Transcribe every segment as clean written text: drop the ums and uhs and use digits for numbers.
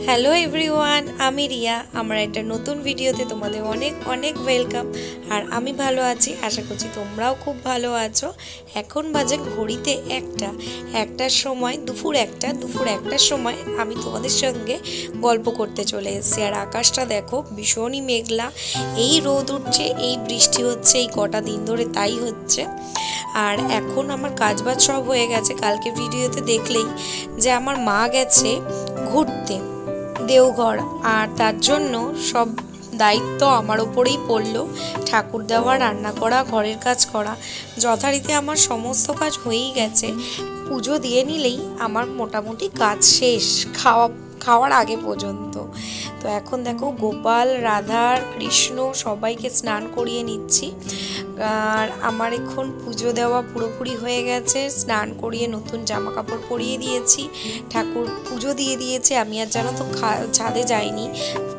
Hello everyone, আমি রিয়া। আমার একটা নতুন ভিডিওতে তোমাদের অনেক অনেক ওয়েলকাম। আর আমি ভালো আছি, আশা করছি তোমরাও খুব ভালো আছো। এখন বাজে ঘড়িতে একটার সময়, দুপুর একটার সময় আমি তোমাদের সঙ্গে গল্প করতে চলে এসেছি। আর আকাশটা দেখো, ভীষণই মেঘলা। এই রোদ উঠছে, এই বৃষ্টি হচ্ছে, এই কটা দিন ধরে তাই হচ্ছে। আর এখন আমার কাজবাজ সব হয়ে গেছে। কালকে ভিডিওতে দেখলেই যে আমার মা গেছে ঘুরতে দেওঘর, আর তার জন্য সব দায়িত্ব আমার ওপরেই পড়লো। ঠাকুর দেওয়া, রান্না করা, ঘরের কাজ করা, যথারীতি আমার সমস্ত কাজ হয়েই গেছে। পুজো দিয়ে নিলেই আমার মোটামুটি কাজ শেষ, খাওয়ার আগে পর্যন্ত। তো এখন দেখো, গোপাল, রাধা, কৃষ্ণ সবাইকে স্নান করিয়ে নিচ্ছি। আর আমার এখন পুজো দেওয়া পুরোপুরি হয়ে গেছে। স্নান করিয়ে নতুন জামা কাপড় পরিয়ে দিয়েছি, ঠাকুর পুজো দিয়ে দিয়েছি। আমি আর জানো তো ছাদে যাইনি,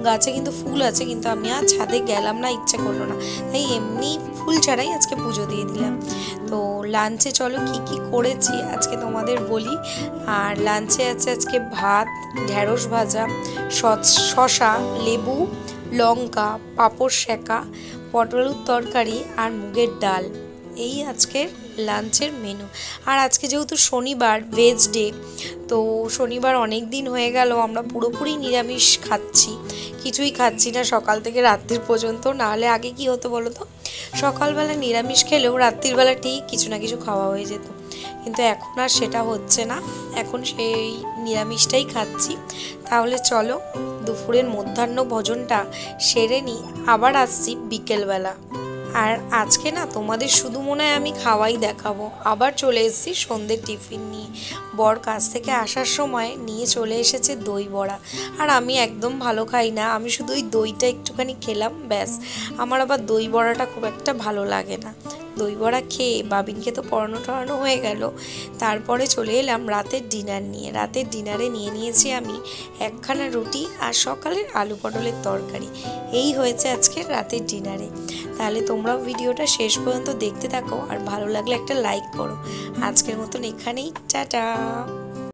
গাছে কিন্তু ফুল আছে, কিন্তু আমি আর ছাদে গেলাম না, ইচ্ছা করলো না, তাই এমনি ফুল ছাড়াই আজকে পুজো দিয়ে দিলাম। তো লাঞ্চে চলো কি কি করেছি আজকে তোমাদের বলি। আর লাঞ্চে আছে আজকে ভাত, ঢেঁড়স ভাজা, শসা, লেবু, লঙ্কা, পাঁপড় সেঁকা, পটলের তরকারি আর মুগের ডাল। এই আজকের লাঞ্চের মেনু। আর আজকে যেহেতু শনিবার, ভেজ ডে, তো শনিবার অনেক দিন হয়ে গেল আমরা পুরোপুরি নিরামিষ খাচ্ছি, কিছুই খাচ্ছি না সকাল থেকে রাত্রির পর্যন্ত। নাহলে আগে কি হতো বলো তো, সকালবেলা নিরামিষ খেলেও রাত্রিবেলা ঠিক কিছু না কিছু খাওয়া হয়ে যেত, কিন্তু এখন আর সেটা হচ্ছে না, এখন সেই নিরামিষটাই খাচ্ছি। তাহলে চলো দুপুরের মধ্যাহ্ন ভোজনটা সেরে নিই, আবার আসছি বিকেলবেলা। আর আজকে না তোমাদের শুধু মনে হয় আমি খাওয়াই দেখাবো। আবার চলে এসেছি সন্ধ্যের টিফিন নিয়ে। বর কাছ থেকে আসার সময় নিয়ে চলে এসেছে দই বড়া। আর আমি একদম ভালো খাই না, আমি শুধু ওই দইটা একটুখানি খেলাম, ব্যাস। আমার আবার দই বড়াটা খুব একটা ভালো লাগে না। দই বড়া খেয়ে বাবিনকে তো পড়ানো টড়ানো হয়ে গেল। তারপরে চলে এলাম রাতের ডিনার নিয়ে। রাতের ডিনারে নিয়ে নিয়েছি আমি একখানা রুটি আর সকালের আলু পটলের তরকারি। এই হয়েছে আজকের রাতের ডিনারে। তাহলে তোমরাও ভিডিওটা শেষ পর্যন্ত দেখতে থাকো, আর ভালো লাগলে একটা লাইক করো। আজকের মতন এখানেই, টাটা।